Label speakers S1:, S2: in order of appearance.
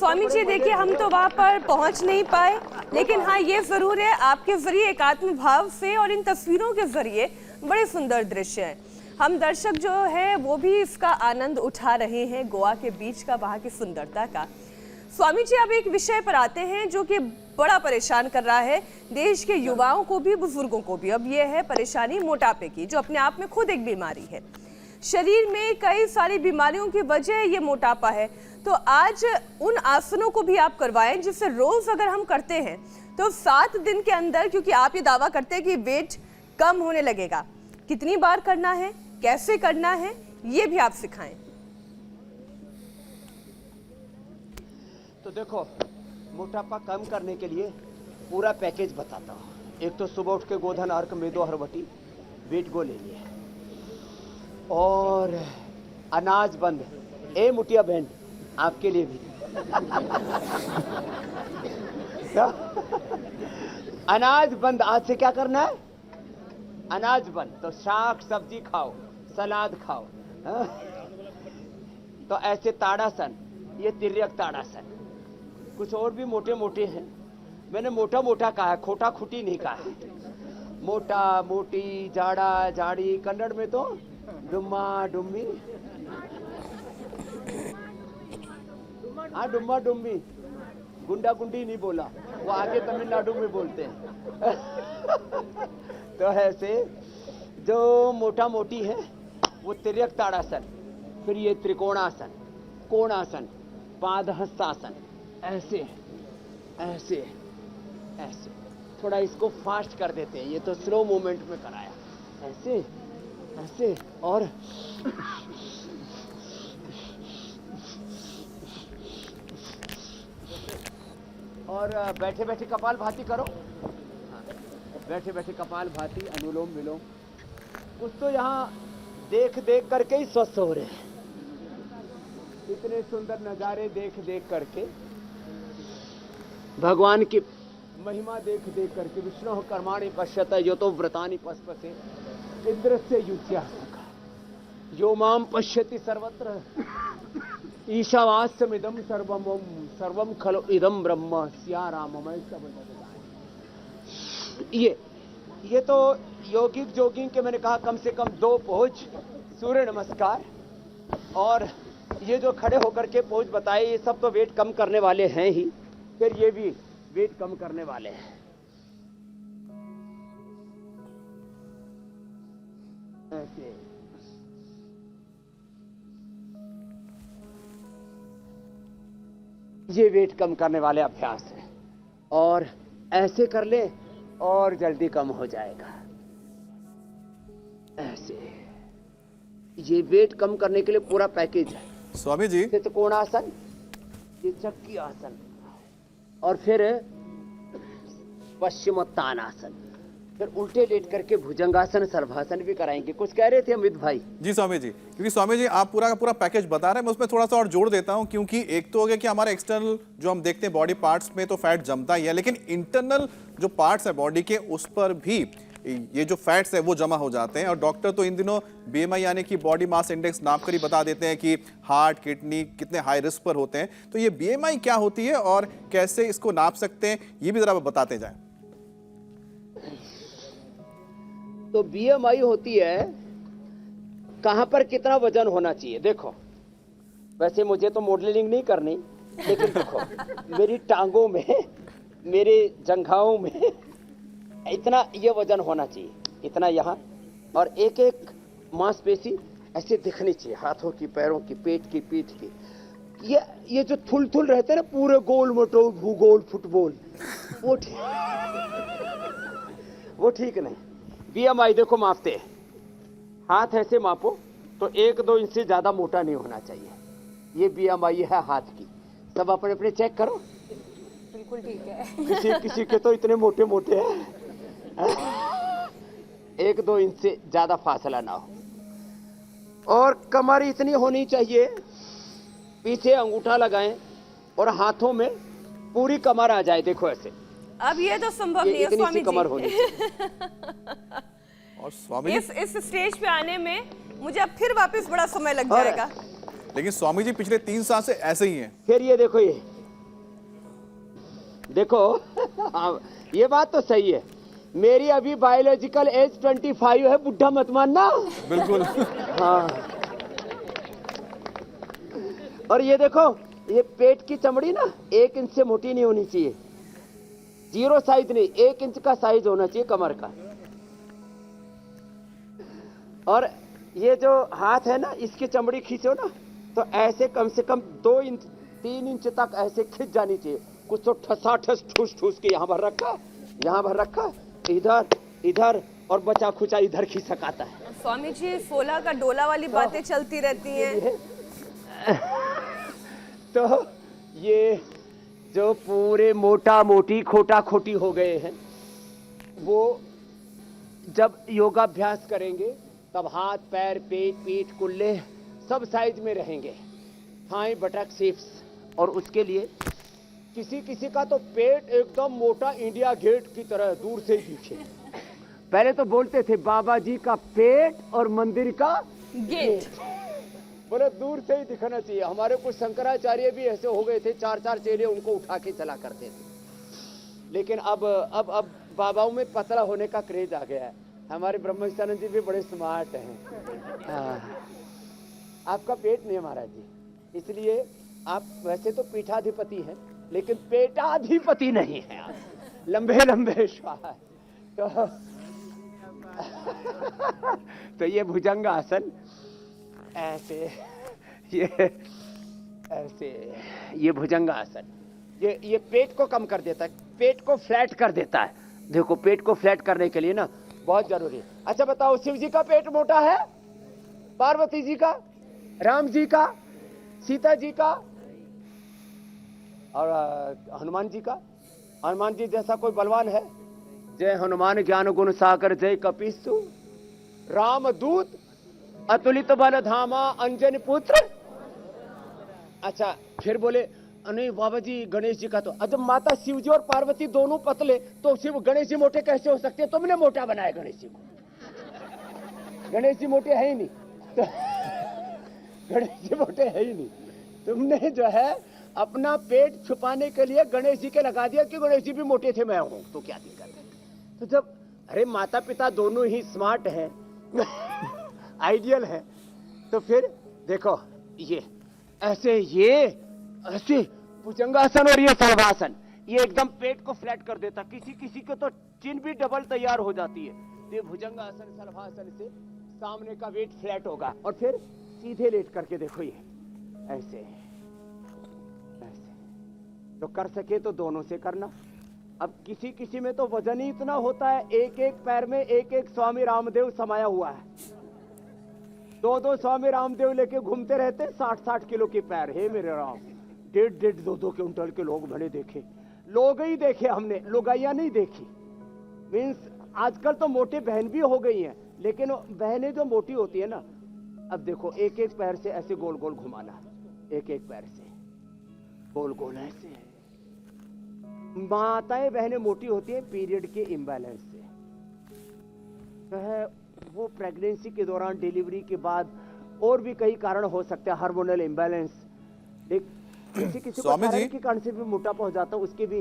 S1: स्वामी जी देखिए, हम तो वहाँ पर पहुँच नहीं पाए, लेकिन हाँ ये जरूर है आपके जरिए एक आत्म भाव से और इन तस्वीरों के जरिए बड़े सुंदर दृश्य हैं। हम दर्शक जो है वो भी इसका आनंद उठा रहे हैं, गोवा के बीच का, वहाँ की सुंदरता का। स्वामी जी अब एक विषय पर आते हैं जो कि बड़ा परेशान कर रहा है देश के युवाओं को भी, बुजुर्गों को भी। अब ये है परेशानी मोटापे की, जो अपने आप में खुद एक बीमारी है। शरीर में कई सारी बीमारियों की वजह ये मोटापा है। तो आज उन आसनों को भी आप करवाएं जिससे रोज अगर हम करते हैं तो 7 दिन के अंदर, क्योंकि आप ये दावा करते हैं कि वेट कम होने लगेगा, कितनी बार करना है, कैसे करना है, ये भी आप सिखाएं।
S2: तो देखो, मोटापा कम करने के लिए पूरा पैकेज बताता हूँ। एक तो सुबह उठ के गोधन अर्क मेदो हरवटी वेट गो ले लिए, और अनाज बंद, ए मुठिया बहन आपके लिए भी अनाज बंद। आज से क्या करना है? अनाज बंद। तो शाक सब्जी खाओ, सलाद खाओ। तो ऐसे ताड़ासन, ये तिर्यक ताड़ासन। कुछ और भी मोटे मोटे हैं, मैंने मोटा मोटा कहा है, खोटा खुटी नहीं कहा है। मोटा मोटी, जाड़ा जाड़ी, कन्नड़ में तो डुम्मा डुम्मी, हाँ डुम्मा डुम्मी। गुंडा गुंडी नहीं बोला, वो आगे तमिलनाडु में बोलते हैं। तो ऐसे जो मोटा मोटी है वो तिर्यक ताड़ासन, फिर ये त्रिकोणासन, कोणासन, पादहस्तासन, ऐसे ऐसे ऐसे। थोड़ा इसको फास्ट कर देते हैं, ये तो स्लो मूवमेंट में कराया। ऐसे ऐसे, और बैठे बैठे कपाल भाती करो। बैठे बैठे कपाल भाती, अनुलोम विलोम। कुछ तो यहाँ देख देख करके ही स्वस्थ हो रहे हैं। इतने सुंदर नजारे देख देख करके, भगवान की महिमा देख देख करके। विष्णु कर्माणि पश्यत यो तो व्रतानि पस्पसे इंद्रस्य युज्यासका यो माम पश्यति सर्वत्र ईशावास्यमिदं सर्वम खलु इदं ब्रह्म स्या राममय सब। ये तो योगिक जोगिंग के मैंने कहा कम से कम 2 पोज, सूर्य नमस्कार, और ये जो खड़े होकर के पोज बताए, ये सब तो वेट कम करने वाले हैं ही, फिर ये भी वेट कम करने वाले हैं। ऐसे ये वेट कम करने वाले अभ्यास है, और ऐसे कर ले और जल्दी कम हो जाएगा। ऐसे ये वेट कम करने के लिए पूरा पैकेज है
S3: स्वामी जी।
S2: त्रिकोणासन, ये चक्की आसन, और फिर पश्चिमोत्तानासन, फिर उल्टे लेट करके भुजंगासन, सर्वासन भी कराएंगे। कुछ कह रहे थे अमित भाई?
S3: जी स्वामी जी, क्योंकि स्वामी जी आप पूरा का पूरा पैकेज बता रहे हैं, मैं उसमें थोड़ा सा और जोड़ देता हूं। क्योंकि एक तो हो गया कि हमारे एक्सटर्नल जो हम देखते हैं बॉडी पार्ट्स में तो फैट जमता ही है, लेकिन इंटरनल जो पार्ट्स है बॉडी के, उस पर भी ये जो फैट्स है वो जमा हो जाते हैं। और डॉक्टर तो इन दिनों बीएमआई यानी कि बॉडी मास इंडेक्स नाप कर ही बता देते हैं कि हार्ट, किडनी कितने हाई रिस्क पर होते हैं। तो ये बीएमआई क्या होती है और कैसे इसको नाप सकते हैं, ये भी जरा बताते जाएं।
S2: तो बीएमआई होती है कहां पर कितना वजन होना चाहिए। देखो, वैसे मुझे तो मॉडलिंग नहीं करनी, लेकिन देखो मेरी टांगों में, मेरे जंघाओं में इतना ये वजन होना चाहिए, इतना यहाँ, और एक एक मांसपेशी ऐसे दिखनी चाहिए, हाथों की, पैरों की, पेट की, पीठ की। ये जो थुल थुल रहते हैं ना, पूरे गोल मोटो भूगोल फुटबॉल, वो ठीक नहीं। बीएमआई देखो मापते हैं, हाथ ऐसे मापो तो 1-2 इंच से ज्यादा मोटा नहीं होना चाहिए। ये बीएमआई है हाथ की। सब अपने अपने चेक करो।
S1: बिल्कुल ठीक है।
S2: किसी किसी के तो इतने मोटे मोटे हैं, 1-2 इंच से ज्यादा फासला ना हो। और कमर इतनी होनी चाहिए, पीछे अंगूठा लगाएं और हाथों में पूरी कमर आ जाए। देखो ऐसे।
S1: अब ये तो संभव नहीं है स्वामी जी।
S2: कमर होनी
S3: और स्वामी
S1: इस स्टेज पे आने में मुझे अब फिर वापस बड़ा समय लग जाएगा।
S3: लेकिन स्वामी जी पिछले 3 साल से ऐसे ही हैं।
S2: फिर ये देखो, देखो हाँ, ये बात तो सही है। मेरी अभी बायोलॉजिकल एज 25 है, बुढ़ा मत मानना।
S3: बिल्कुल।
S2: हाँ। और ये देखो, ये पेट की चमड़ी ना 1 इंच से मोटी नहीं होनी चाहिए, 0 साइज नहीं, 1 इंच का साइज होना चाहिए कमर का। और ये जो हाथ है ना, इसकी चमड़ी खींचो ना तो ऐसे कम से कम 2 इंच 3 इंच तक ऐसे खिंच जानी चाहिए। कुछ तो ठसा ठस ठूस ठूस के यहाँ भर रखा, यहाँ भर रखा, इधर इधर, और बचा खुचा इधर खींच सकाता है।
S1: स्वामी जी 16 का डोला वाली बातें चलती रहती हैं।
S2: तो ये जो पूरे मोटा मोटी खोटा खोटी हो गए हैं, वो जब योगाभ्यास करेंगे तब हाथ पैर पेट पीठ कुल्ले सब साइज में रहेंगे, थाई बटक सिप्स। और उसके लिए किसी किसी का तो पेट एकदम मोटा इंडिया गेट की तरह दूर से ही दिखे। पहले तो बोलते थे बाबा जी का पेट और मंदिर का
S1: गेट,
S2: बोले दूर से ही दिखना चाहिए। हमारे कुछ शंकराचार्य भी ऐसे हो गए थे, 4-4 चेले उनको उठा के चला करते थे। लेकिन अब बाबाओं में पतला होने का क्रेज आ गया है। हमारे ब्रह्मचानंद जी भी बड़े स्मार्ट हैं। आपका पेट नहीं महाराज जी, इसलिए आप वैसे तो पीठाधिपति हैं लेकिन पेटाधिपति नहीं है आप। लंबे लंबे श्वास। तो ये भुजंग आसन ऐसे, ये ऐसे, ये भुजंग आसन ये पेट को कम कर देता है, पेट को फ्लैट कर देता है। देखो पेट को फ्लैट करने के लिए ना बहुत जरूरी है। अच्छा बताओ, शिव जी का पेट मोटा है, पार्वती जी का, राम जी का, सीता जी का, और हनुमान जी का? हनुमान जी जैसा कोई बलवान है? जय हनुमान ज्ञान गुण सागर जय कपीसु, राम दूत अतुलित बल धामा अंजन पुत्र। अच्छा फिर बोले नहीं बाबा जी गणेश जी का तो, जब माता शिव जी और पार्वती दोनों पतले तो शिव गणेश जी मोटे कैसे हो सकते हैं? तुमने मोटा बनाया गणेश जी को। गणेश जी मोटे है ही नहीं तो गणेश जी मोटे है ही नहीं। तुमने जो है अपना पेट छुपाने के लिए गणेश जी के लगा दिया कि गणेश जी भी मोटे थे, मैं हूं, तो क्या दिक्कत है? तो जब अरे माता पिता दोनों ही स्मार्ट हैं आइडियल है, तो फिर देखो ये ऐसे भुजंगासन और ये सर्वासन, ये एकदम पेट को फ्लैट कर देता। किसी किसी को तो चिन भी डबल तैयार हो जाती है। तो ये भुजंगासन सर्वासन से सामने का वेट फ्लैट होगा। और फिर सीधे लेट करके देखो, ये ऐसे ऐसे। तो कर सके तो दोनों से करना। अब किसी किसी में तो वजन ही इतना होता है, एक एक पैर में एक एक स्वामी रामदेव समाया हुआ है। 2-2 स्वामी रामदेव लेके घूमते रहते, 60-60 किलो के पैर। हे मेरे राम, 1.5 2-2 क्विंटल के लोग भले देखे, लोग ही देखे हमने, लुगाइया नहीं देखी। मीन्स आजकल तो मोटे बहन भी हो गई हैं, लेकिन बहनें जो मोटी होती है ना, अब देखो एक एक पैर से ऐसे गोल गोल घुमाना, एक एक पैर से गोल गोल ऐसे। माताएं बहनें मोटी होती है पीरियड के इम्बैलेंस से, तो है वो प्रेगनेंसी के दौरान, डिलीवरी के बाद, और भी कई कारण हो सकते हैं, हार्मोनल इम्बैलेंस। किसी किसी को के कारण से भी मोटापा हो जाता है, उसके भी